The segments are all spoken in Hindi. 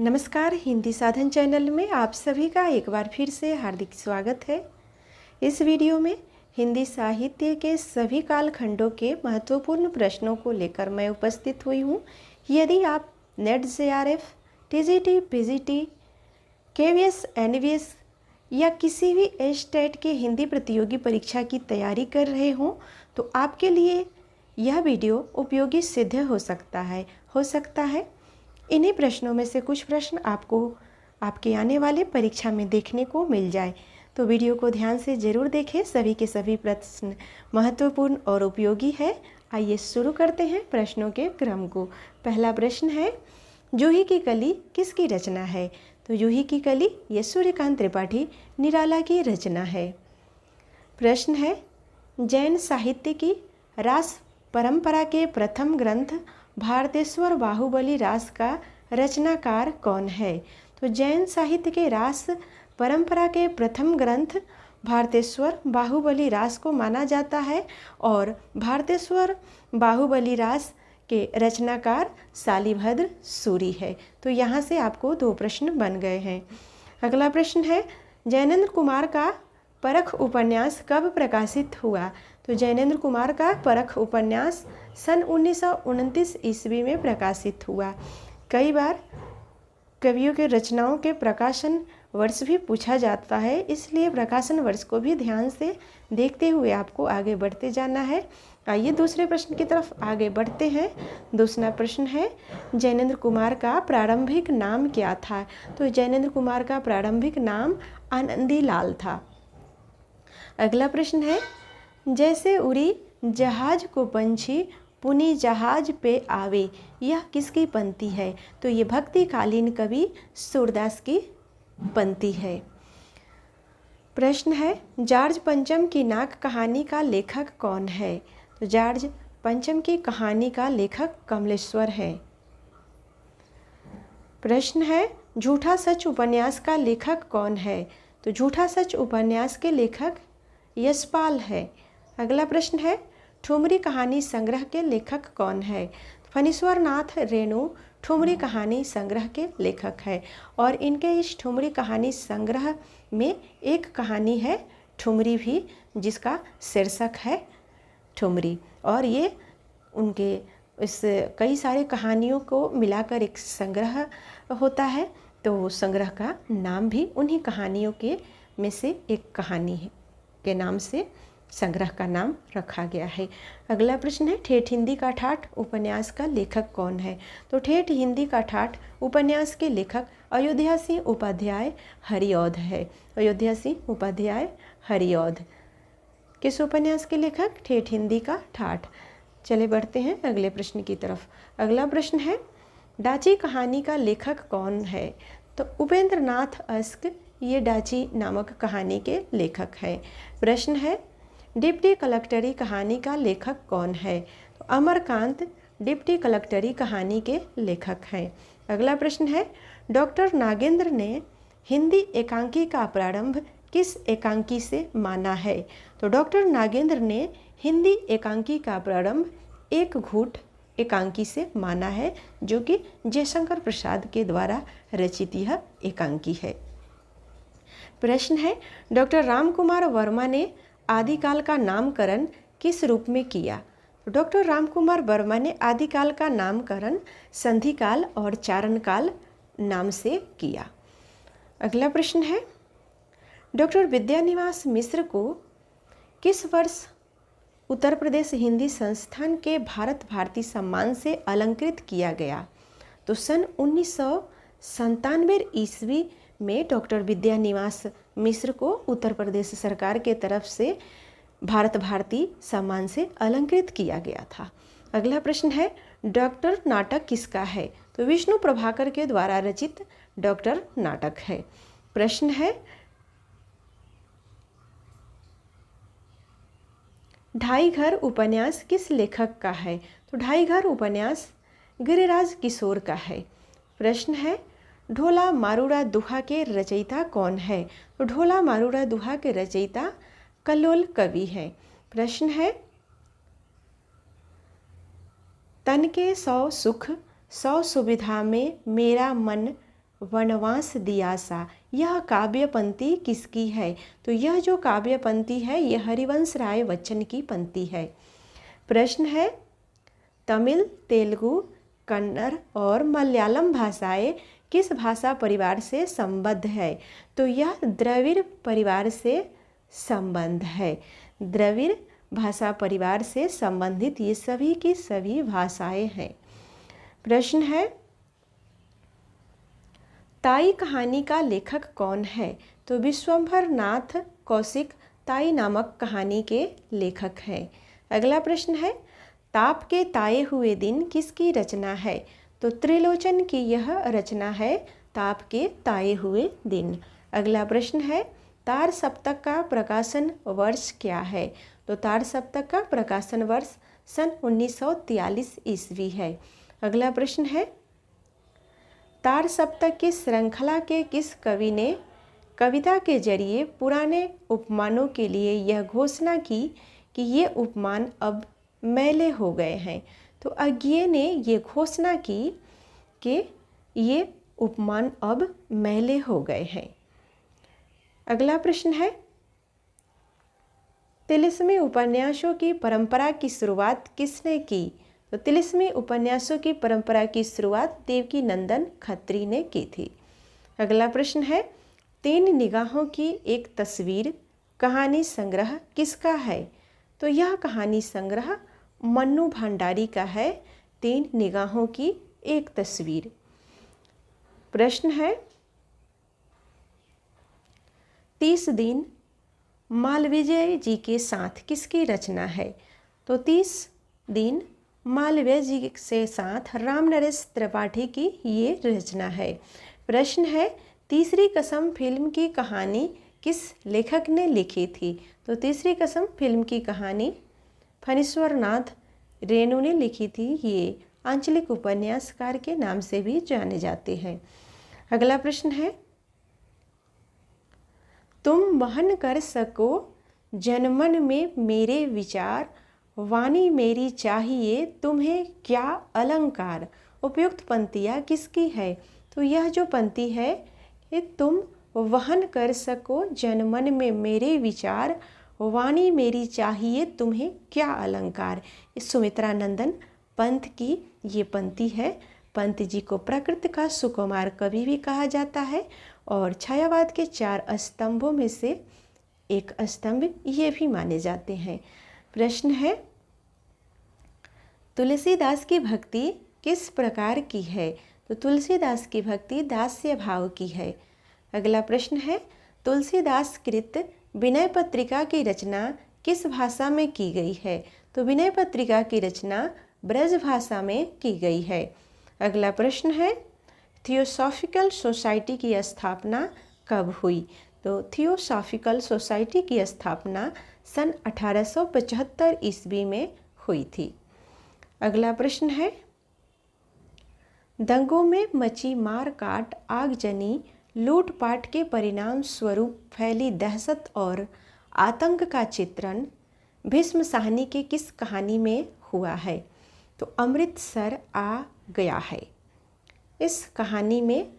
नमस्कार। हिंदी साधन चैनल में आप सभी का एक बार फिर से हार्दिक स्वागत है। इस वीडियो में हिंदी साहित्य के सभी कालखंडों के महत्वपूर्ण प्रश्नों को लेकर मैं उपस्थित हुई हूँ। यदि आप NET JRF, TGT, PGT, KVS, NVS या किसी भी एस्टेट के हिंदी प्रतियोगी परीक्षा की तैयारी कर रहे हों तो आपके लिए यह वीडियो उपयोगी सिद्ध हो सकता है। इन्हीं प्रश्नों में से कुछ प्रश्न आपको आपके आने वाले परीक्षा में देखने को मिल जाए, तो वीडियो को ध्यान से ज़रूर देखें। सभी के सभी प्रश्न महत्वपूर्ण और उपयोगी है। आइए शुरू करते हैं प्रश्नों के क्रम को। पहला प्रश्न है, जूही की कली किसकी रचना है? तो जूही की कली ये सूर्यकांत त्रिपाठी निराला की रचना है। प्रश्न है, जैन साहित्य की रास परंपरा के प्रथम ग्रंथ भारतेश्वर बाहुबली रास का रचनाकार कौन है? तो जैन साहित्य के रास परंपरा के प्रथम ग्रंथ भारतेश्वर बाहुबली रास को माना जाता है और भारतेश्वर बाहुबली रास के रचनाकार शालिभद्र सूरि है। तो यहाँ से आपको 2 प्रश्न बन गए हैं। अगला प्रश्न है, जैनेन्द्र कुमार का परख उपन्यास कब प्रकाशित हुआ? तो जैनेन्द्र कुमार का परख उपन्यास सन 1929 ईस्वी में प्रकाशित हुआ। कई बार कवियों के रचनाओं के प्रकाशन वर्ष भी पूछा जाता है, इसलिए प्रकाशन वर्ष को भी ध्यान से देखते हुए आपको आगे बढ़ते जाना है। आइए दूसरे प्रश्न की तरफ आगे बढ़ते हैं। दूसरा प्रश्न है, जैनेन्द्र कुमार का प्रारंभिक नाम क्या था? तो जैनेन्द्र कुमार का प्रारंभिक नाम आनंदीलाल था। अगला प्रश्न है, जैसे उड़ी जहाज को पंछी पुनी जहाज पे आवे, यह किसकी पंक्ति है? तो ये भक्तिकालीन कवि सूरदास की पंक्ति है। प्रश्न है, जॉर्ज पंचम की नाक कहानी का लेखक कौन है? तो जॉर्ज पंचम की कहानी का लेखक कमलेश्वर है। प्रश्न है, झूठा सच उपन्यास का लेखक कौन है? तो झूठा सच उपन्यास के लेखक यशपाल है। अगला प्रश्न है, ठुमरी कहानी संग्रह के लेखक कौन है? फणीश्वर नाथ रेणु ठुमरी कहानी संग्रह के लेखक है और इनके इस ठुमरी कहानी संग्रह में एक कहानी है ठुमरी भी, जिसका शीर्षक है ठुमरी, और ये उनके इस कई सारे कहानियों को मिलाकर एक संग्रह होता है। तो संग्रह का नाम भी उन्हीं कहानियों के में से एक कहानी है के नाम से संग्रह का नाम रखा गया है। अगला प्रश्न है, ठेठ हिंदी का ठाठ उपन्यास का लेखक कौन है? तो ठेठ हिंदी का ठाठ उपन्यास के लेखक अयोध्या सिंह उपाध्याय हरिऔध है। अयोध्या सिंह उपाध्याय हरिऔध किस उपन्यास के लेखक? ठेठ हिंदी का ठाठ। चले बढ़ते हैं अगले प्रश्न की तरफ। अगला प्रश्न है, डाची कहानी का लेखक कौन है? तो उपेंद्र नाथ अस्क ये डाची नामक कहानी के लेखक हैं। प्रश्न है, डिप्टी कलेक्टरी कहानी का लेखक कौन है? तो अमरकांत डिप्टी कलेक्टरी कहानी के लेखक हैं। अगला प्रश्न है, डॉक्टर नागेंद्र ने हिंदी एकांकी का प्रारंभ किस एकांकी से माना है? तो डॉक्टर नागेंद्र ने हिंदी एकांकी का प्रारंभ एक घूट एकांकी से माना है, जो कि जयशंकर प्रसाद के द्वारा रचित यह एकांकी है। प्रश्न है, डॉक्टर रामकुमार वर्मा ने आदिकाल का नामकरण किस रूप में किया? तो डॉक्टर रामकुमार वर्मा ने आदिकाल का नामकरण संधिकाल और चारणकाल नाम से किया। अगला प्रश्न है, डॉक्टर विद्यानिवास मिश्र को किस वर्ष उत्तर प्रदेश हिंदी संस्थान के भारत भारती सम्मान से अलंकृत किया गया? तो सन 1997 ईस्वी में डॉक्टर विद्यानिवास मिश्र को उत्तर प्रदेश सरकार के तरफ से भारत भारती सम्मान से अलंकृत किया गया था। अगला प्रश्न है, डॉक्टर नाटक किसका है? तो विष्णु प्रभाकर के द्वारा रचित डॉक्टर नाटक है। प्रश्न है, ढाई घर उपन्यास किस लेखक का है? तो ढाई घर उपन्यास गिरिराज किशोर का है। प्रश्न है, ढोला मारूड़ा दुहा के रचयिता कौन है? तो ढोला मारूड़ा दुहा के रचयिता कल्लोल कवि हैं। प्रश्न है, तन के 100 सुख 100 सुविधा में मेरा मन वनवास दिया सा, यह काव्य पंक्ति किसकी है? तो यह जो काव्य पंक्ति है यह हरिवंश राय बच्चन की पंक्ति है। प्रश्न है तमिल, तेलुगु, कन्नड़ और मलयालम भाषाएं किस भाषा परिवार से संबद्ध है? तो यह द्रविड़ परिवार से संबंध है। द्रविड़ भाषा परिवार से संबंधित ये सभी की सभी भाषाएं हैं। प्रश्न है ताई कहानी का लेखक कौन है? तो विश्वंभर नाथ कौशिक ताई नामक कहानी के लेखक हैं। अगला प्रश्न है ताप के ताए हुए दिन किसकी रचना है? तो त्रिलोचन की यह रचना है ताप के ताए हुए दिन। अगला प्रश्न है तार सप्तक का प्रकाशन वर्ष क्या है? तो तार सप्तक का प्रकाशन वर्ष सन 1943 ईस्वी है। अगला प्रश्न है तार सप्तक की श्रृंखला के किस कवि ने कविता के जरिए पुराने उपमानों के लिए यह घोषणा की कि ये उपमान अब मैले हो गए हैं? तो अज्ञे ने ये घोषणा की कि ये उपमान अब मैले हो गए हैं। अगला प्रश्न है तिलिस्मी उपन्यासों की परंपरा की शुरुआत किसने की? तो तिलिस्मी उपन्यासों की परंपरा की शुरुआत देवकी नंदन खत्री ने की थी। अगला प्रश्न है तीन निगाहों की एक तस्वीर कहानी संग्रह किसका है? तो यह कहानी संग्रह मन्नू भंडारी का है, तीन निगाहों की एक तस्वीर। प्रश्न है 30 दिन मालविजय जी के साथ किसकी रचना है? तो 30 दिन मालवीय जी से साथ राम नरेश त्रिपाठी की ये रचना है। प्रश्न है तीसरी कसम फिल्म की कहानी किस लेखक ने लिखी थी? तो तीसरी कसम फिल्म की कहानी फणीश्वर नाथ रेणु ने लिखी थी। ये आंचलिक उपन्यासकार के नाम से भी जाने जाते हैं। अगला प्रश्न है तुम वहन कर सको जनमन में मेरे विचार, वाणी मेरी चाहिए तुम्हें क्या अलंकार। उपयुक्त पंक्तियाँ किसकी है? तो यह जो पंक्ति है कि तुम वहन कर सको जनमन में मेरे विचार, वाणी मेरी चाहिए तुम्हें क्या अलंकार, इस सुमित्रा नंदन पंत की ये पंक्ति है। पंत जी को प्रकृति का सुकुमार कवि भी कहा जाता है और छायावाद के 4 स्तंभों में से एक स्तंभ ये भी माने जाते हैं। प्रश्न है तुलसीदास की भक्ति किस प्रकार की है? तो तुलसीदास की भक्ति दास्य भाव की है। अगला प्रश्न है तुलसीदास कृत विनय पत्रिका की रचना किस भाषा में की गई है? तो विनय पत्रिका की रचना ब्रज भाषा में की गई है। अगला प्रश्न है थियोसॉफिकल सोसाइटी की स्थापना कब हुई? तो थियोसॉफिकल सोसाइटी की स्थापना सन 1875 ईस्वी में हुई थी। अगला प्रश्न है दंगों में मची मार काट आगजनी लूटपाट के परिणाम स्वरूप फैली दहशत और आतंक का चित्रण भीष्म साहनी के किस कहानी में हुआ है? तो अमृतसर आ गया है। इस कहानी में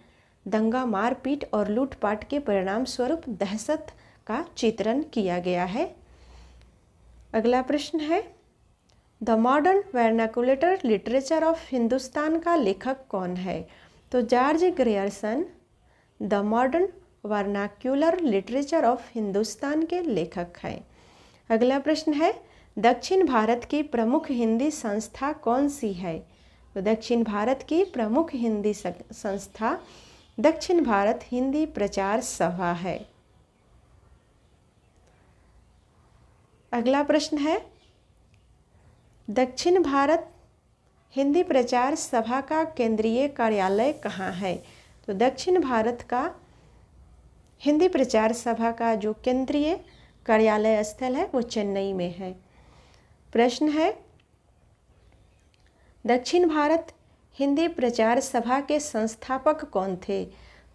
दंगा मारपीट और लूटपाट के परिणाम स्वरूप दहशत का चित्रण किया गया है। अगला प्रश्न है the modern vernacular literature of Hindustan का लेखक कौन है? तो George Grierson the modern vernacular literature of Hindustan के लेखक हैं। अगला प्रश्न है दक्षिण भारत की प्रमुख हिंदी संस्था कौन सी है? तो दक्षिण भारत की प्रमुख हिंदी संस्था दक्षिण भारत हिंदी प्रचार सभा है। अगला प्रश्न है दक्षिण भारत हिंदी प्रचार सभा का केंद्रीय कार्यालय कहाँ है? तो दक्षिण भारत का हिंदी प्रचार सभा का जो केंद्रीय कार्यालय स्थल है वो चेन्नई में है। प्रश्न है दक्षिण भारत हिंदी प्रचार सभा के संस्थापक कौन थे?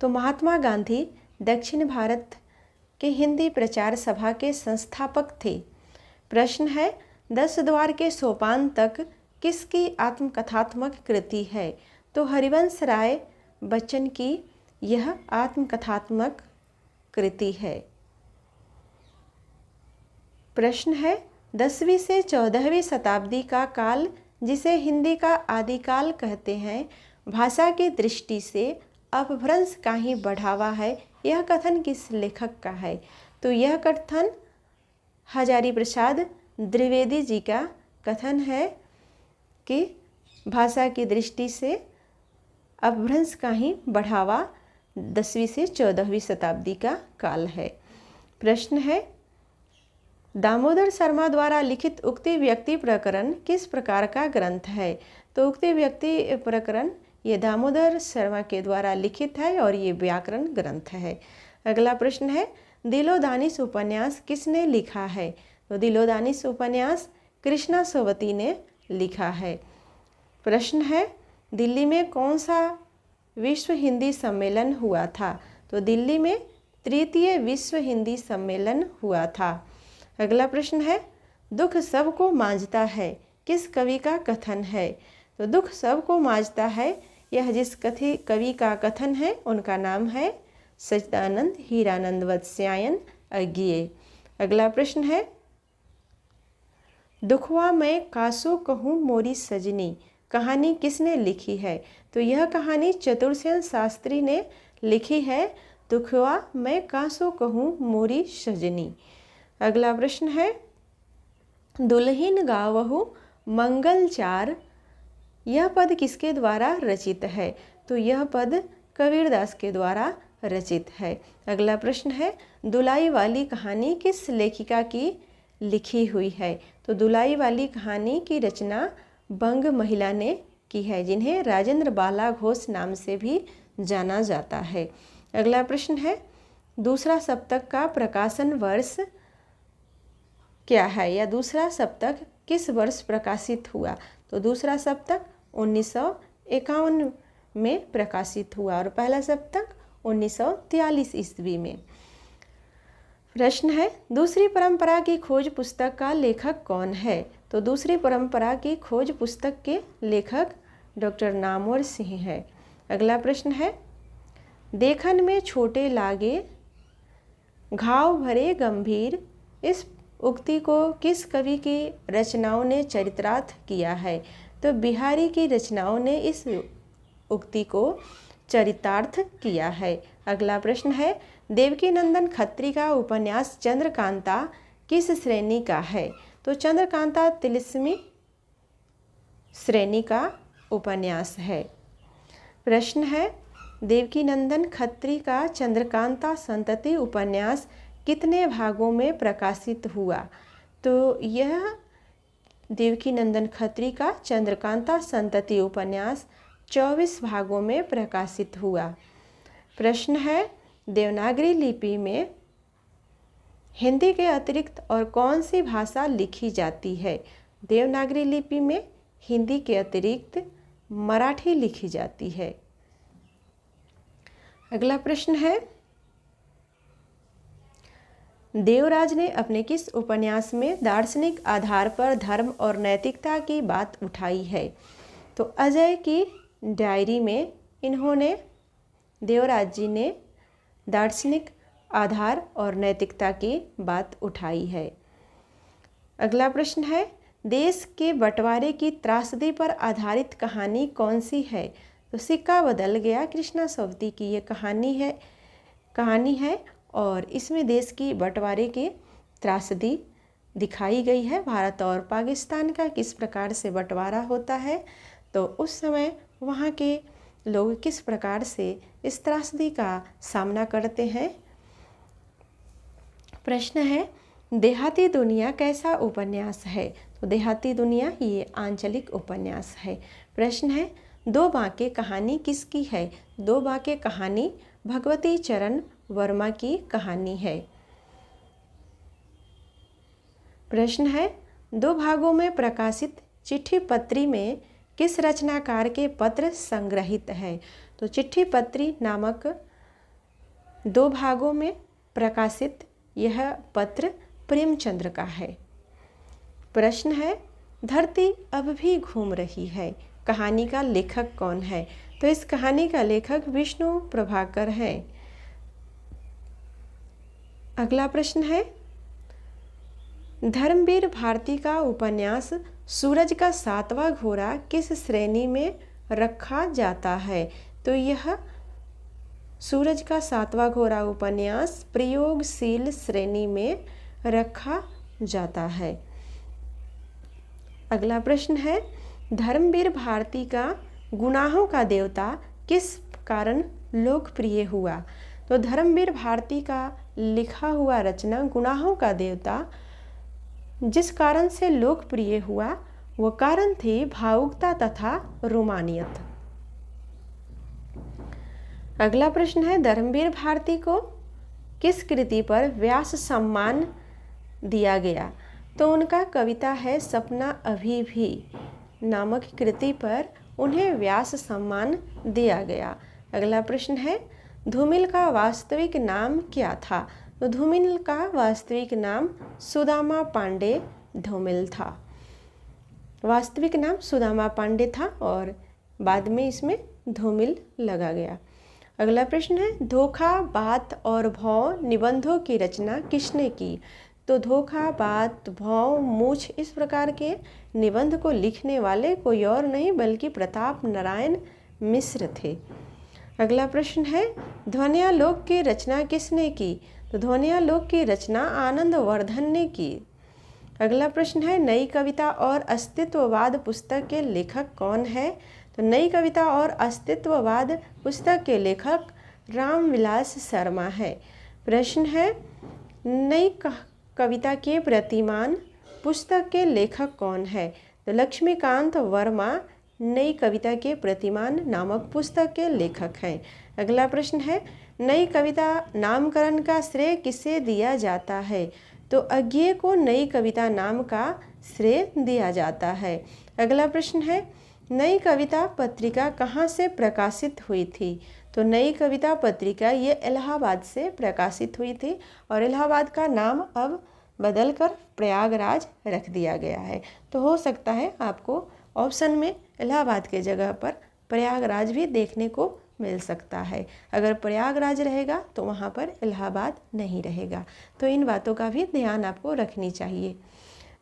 तो महात्मा गांधी दक्षिण भारत के हिंदी प्रचार सभा के संस्थापक थे। प्रश्न है 10 द्वार के सोपान तक किसकी आत्मकथात्मक कृति है? तो हरिवंश राय बच्चन की यह आत्मकथात्मक कृति है। प्रश्न है 10वीं से 14वीं शताब्दी का काल, जिसे हिंदी का आदिकाल कहते हैं, भाषा की दृष्टि से अपभ्रंश का ही बढ़ावा है। यह कथन किस लेखक का है? तो यह कथन हजारी प्रसाद द्विवेदी जी का कथन है कि भाषा की दृष्टि से अपभ्रंश का ही बढ़ावा 10वीं से 14वीं शताब्दी का काल है। प्रश्न है दामोदर शर्मा द्वारा लिखित उक्ति व्यक्ति प्रकरण किस प्रकार का ग्रंथ है? तो उक्ति व्यक्ति प्रकरण ये दामोदर शर्मा के द्वारा लिखित है और ये व्याकरण ग्रंथ है। अगला प्रश्न है दिलोदानिश उपन्यास किसने लिखा है? तो दिलोदानिश उपन्यास कृष्णा सोवती ने लिखा है। प्रश्न है दिल्ली में कौन सा विश्व हिंदी सम्मेलन हुआ था? तो दिल्ली में तृतीय विश्व हिंदी सम्मेलन हुआ था। अगला प्रश्न है दुख सबको मांझता है किस कवि का कथन है? तो दुख सबको मांझता है यह जिस कवि का कथन है उनका नाम है सच्चिदानंद हीरानंद वत्स्यायन अज्ञेय। अगला प्रश्न है दुखवा मैं कासो कहूँ मोरी सजनी कहानी किसने लिखी है? तो यह कहानी चतुरसेन शास्त्री ने लिखी है। दुखवा मैं कासो कहूँ मोरी सजनी। अगला प्रश्न है दुल्हिन गावहु मंगलचार यह पद किसके द्वारा रचित है? तो यह पद कबीरदास के द्वारा रचित है। अगला प्रश्न है दुलाई वाली कहानी किस लेखिका की लिखी हुई है? तो दुलाई वाली कहानी की रचना बंग महिला ने की है, जिन्हें राजेंद्र बाला घोष नाम से भी जाना जाता है। अगला प्रश्न है दूसरा सप्तक का प्रकाशन वर्ष क्या है, या दूसरा सप्तक किस वर्ष प्रकाशित हुआ? तो दूसरा सप्तक 1951 में प्रकाशित हुआ और पहला सप्तक 1943 ईस्वी में। प्रश्न है दूसरी परंपरा की खोज पुस्तक का लेखक कौन है? तो दूसरी परंपरा की खोज पुस्तक के लेखक डॉक्टर नामवर सिंह है। अगला प्रश्न है देखन में छोटे लागे घाव भरे गंभीर इस उक्ति को किस कवि की रचनाओं ने चरितार्थ किया है? तो बिहारी की रचनाओं ने इस उक्ति को चरितार्थ किया है। अगला प्रश्न है देवकीनंदन खत्री का उपन्यास चंद्रकांता किस श्रेणी का है? तो चंद्रकांता तिलिस्मी श्रेणी का उपन्यास है। प्रश्न है देवकीनंदन खत्री का चंद्रकांता संतति उपन्यास कितने भागों में प्रकाशित हुआ? तो यह देवकीनंदन खत्री का चंद्रकांता संतति उपन्यास 24 भागों में प्रकाशित हुआ। प्रश्न है देवनागरी लिपि में हिंदी के अतिरिक्त और कौन सी भाषा लिखी जाती है? देवनागरी लिपि में हिंदी के अतिरिक्त मराठी लिखी जाती है। अगला प्रश्न है देवराज ने अपने किस उपन्यास में दार्शनिक आधार पर धर्म और नैतिकता की बात उठाई है? तो अजय की डायरी में इन्होंने देवराज जी ने दार्शनिक आधार और नैतिकता की बात उठाई है। अगला प्रश्न है देश के बंटवारे की त्रासदी पर आधारित कहानी कौन सी है? तो सिक्का बदल गया कृष्णा सोवती की ये कहानी है और इसमें देश की बंटवारे की त्रासदी दिखाई गई है। भारत और पाकिस्तान का किस प्रकार से बंटवारा होता है, तो उस समय वहाँ के लोग किस प्रकार से इस त्रासदी का सामना करते हैं। प्रश्न है देहाती दुनिया कैसा उपन्यास है? तो देहाती दुनिया ये आंचलिक उपन्यास है। प्रश्न है दो बांके कहानी किसकी है? दो बांके कहानी भगवती चरण वर्मा की कहानी है। प्रश्न है दो भागों में प्रकाशित चिट्ठी पत्री में किस रचनाकार के पत्र संग्रहित है? तो चिट्ठी पत्री नामक दो भागों में प्रकाशित यह पत्र प्रेमचंद्र का है। प्रश्न है धरती अब भी घूम रही है कहानी का लेखक कौन है? तो इस कहानी का लेखक विष्णु प्रभाकर है। अगला प्रश्न है, धर्मवीर भारती का उपन्यास सूरज का सातवां घोड़ा किस श्रेणी में रखा जाता है? तो यह सूरज का सातवां घोड़ा उपन्यास प्रयोगशील श्रेणी में रखा जाता है। अगला प्रश्न है, धर्मवीर भारती का गुनाहों का देवता किस कारण लोकप्रिय हुआ? तो धर्मवीर भारती का लिखा हुआ रचना गुनाहों का देवता जिस कारण से लोकप्रिय हुआ वो कारण थी भावुकता तथा रोमानियत। अगला प्रश्न है, धर्मवीर भारती को किस कृति पर व्यास सम्मान दिया गया? तो उनका कविता है सपना अभी भी नामक कृति पर उन्हें व्यास सम्मान दिया गया। अगला प्रश्न है, धूमिल का वास्तविक नाम क्या था? तो धूमिल का वास्तविक नाम सुदामा पांडे धूमिल था। वास्तविक नाम सुदामा पांडे था और बाद में इसमें धूमिल लगा गया। अगला प्रश्न है, धोखा, बात और भौं निबंधों की रचना किसने की? तो धोखा, बात, भौं, मूछ इस प्रकार के निबंध को लिखने वाले कोई और नहीं बल्कि प्रताप नारायण मिश्र थे। अगला प्रश्न है, ध्वन्यालोक की रचना किसने की? तो ध्वन्यालोक की रचना आनंद वर्धन ने की। अगला प्रश्न है, नई कविता और अस्तित्ववाद पुस्तक के लेखक कौन है? तो नई कविता और अस्तित्ववाद पुस्तक के लेखक रामविलास शर्मा है। प्रश्न है, नई कविता के प्रतिमान पुस्तक के लेखक कौन है? तो लक्ष्मीकांत वर्मा नई कविता के प्रतिमान नामक पुस्तक के लेखक हैं। अगला प्रश्न है, नई कविता नामकरण का श्रेय किसे दिया जाता है? तो अज्ञेय को नई कविता नाम का श्रेय दिया जाता है। अगला प्रश्न है, नई कविता पत्रिका कहाँ से प्रकाशित हुई थी? तो नई कविता पत्रिका ये इलाहाबाद से प्रकाशित हुई थी और इलाहाबाद का नाम अब बदलकर प्रयागराज रख दिया गया है। तो हो सकता है आपको ऑप्शन में इलाहाबाद के जगह पर प्रयागराज भी देखने को मिल सकता है। अगर प्रयागराज रहेगा तो वहाँ पर इलाहाबाद नहीं रहेगा। तो इन बातों का भी ध्यान आपको रखनी चाहिए।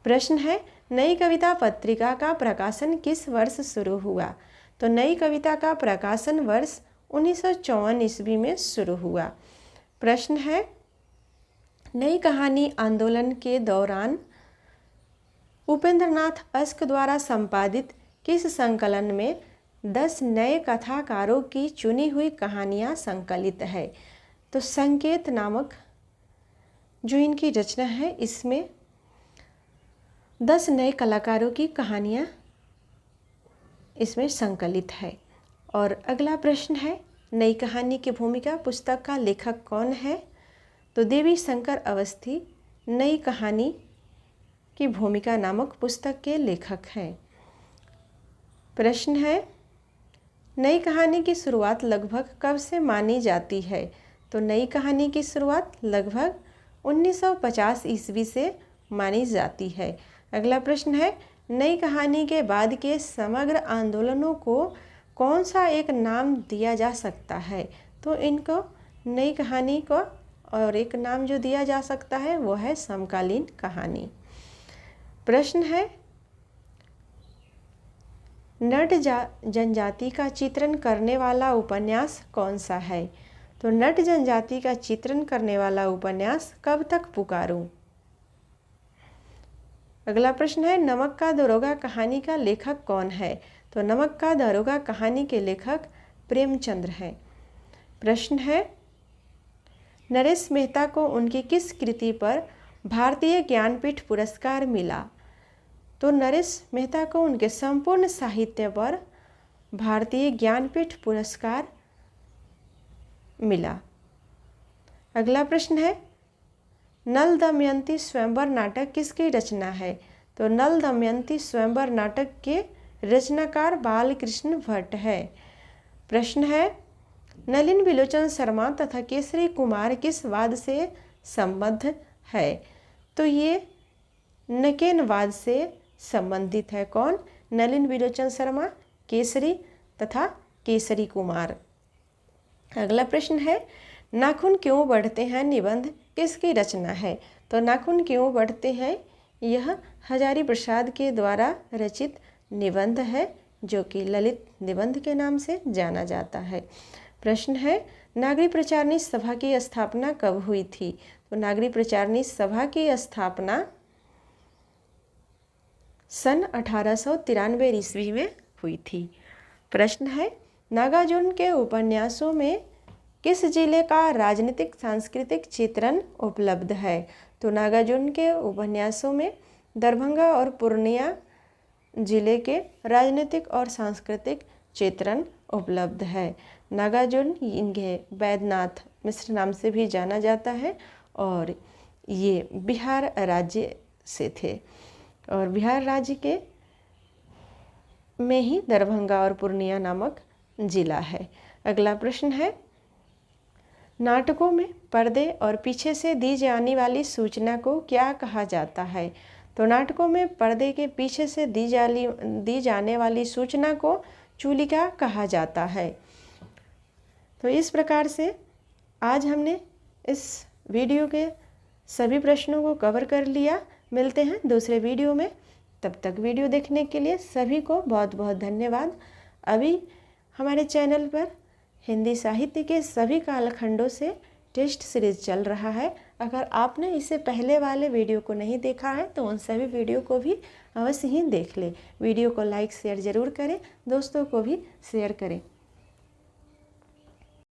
प्रश्न है, नई कविता पत्रिका का प्रकाशन किस वर्ष शुरू हुआ? तो नई कविता का प्रकाशन वर्ष 1954 ईस्वी में शुरू हुआ। प्रश्न है, नई कहानी आंदोलन के दौरान उपेंद्रनाथ अश्क द्वारा संपादित किस संकलन में 10 नए कथाकारों की चुनी हुई कहानियाँ संकलित है? तो संकेत नामक जो इनकी रचना है इसमें 10 नए कलाकारों की कहानियाँ इसमें संकलित है। और अगला प्रश्न है, नई कहानी की भूमिका पुस्तक का लेखक कौन है? तो देवी शंकर अवस्थी नई कहानी की भूमिका नामक पुस्तक के लेखक हैं। प्रश्न है, नई कहानी की शुरुआत लगभग कब से मानी जाती है? तो नई कहानी की शुरुआत लगभग 1950 ईस्वी से मानी जाती है। अगला प्रश्न है, नई कहानी के बाद के समग्र आंदोलनों को कौन सा एक नाम दिया जा सकता है? तो इनको नई कहानी को और एक नाम जो दिया जा सकता है वो है समकालीन कहानी। प्रश्न है, नट जनजाति का चित्रण करने वाला उपन्यास कौन सा है? तो नट जनजाति का चित्रण करने वाला उपन्यास कब तक पुकारूं। अगला प्रश्न है, नमक का दरोगा कहानी का लेखक कौन है? तो नमक का दरोगा कहानी के लेखक प्रेमचंद्र हैं। प्रश्न है, नरेश मेहता को उनकी किस कृति पर भारतीय ज्ञानपीठ पुरस्कार मिला? तो नरेश मेहता को उनके संपूर्ण साहित्य पर भारतीय ज्ञानपीठ पुरस्कार मिला। अगला प्रश्न है, नल दमयंती स्वयंवर नाटक किसकी रचना है? तो नल दमयंती स्वयंवर नाटक के रचनाकार बालकृष्ण भट्ट है। प्रश्न है, नलिन विलोचन शर्मा तथा केसरी कुमार किस वाद से संबद्ध है? तो ये नकेनवाद से संबंधित है। कौन? नलिन विलोचन शर्मा, केसरी तथा केसरी कुमार। अगला प्रश्न है, नाखून क्यों बढ़ते हैं निबंध किसकी रचना है? तो नाखून क्यों बढ़ते हैं यह हजारी प्रसाद के द्वारा रचित निबंध है, जो कि ललित निबंध के नाम से जाना जाता है। प्रश्न है, नागरी प्रचारणी सभा की स्थापना कब हुई थी? तो नागरी प्रचारणी सभा की स्थापना सन 1893 ईस्वी में हुई थी। प्रश्न है, नागार्जुन के उपन्यासों में किस जिले का राजनीतिक सांस्कृतिक चित्रण उपलब्ध है? तो नागार्जुन के उपन्यासों में दरभंगा और पूर्णिया जिले के राजनीतिक और सांस्कृतिक चित्रण उपलब्ध है। नागार्जुन इन्हें वैद्यनाथ मिश्र नाम से भी जाना जाता है और ये बिहार राज्य से थे और बिहार राज्य के में ही दरभंगा और पूर्णिया नामक जिला है। अगला प्रश्न है, नाटकों में पर्दे और पीछे से दी जाने वाली सूचना को क्या कहा जाता है? तो नाटकों में पर्दे के पीछे से दी जाने वाली सूचना को चूलिका कहा जाता है। तो इस प्रकार से आज हमने इस वीडियो के सभी प्रश्नों को कवर कर लिया। मिलते हैं दूसरे वीडियो में, तब तक वीडियो देखने के लिए सभी को बहुत बहुत धन्यवाद। अभी हमारे चैनल पर हिंदी साहित्य के सभी कालखंडों से टेस्ट सीरीज चल रहा है। अगर आपने इससे पहले वाले वीडियो को नहीं देखा है तो उन सभी वीडियो को भी अवश्य ही देख लें। वीडियो को लाइक शेयर ज़रूर करें, दोस्तों को भी शेयर करें।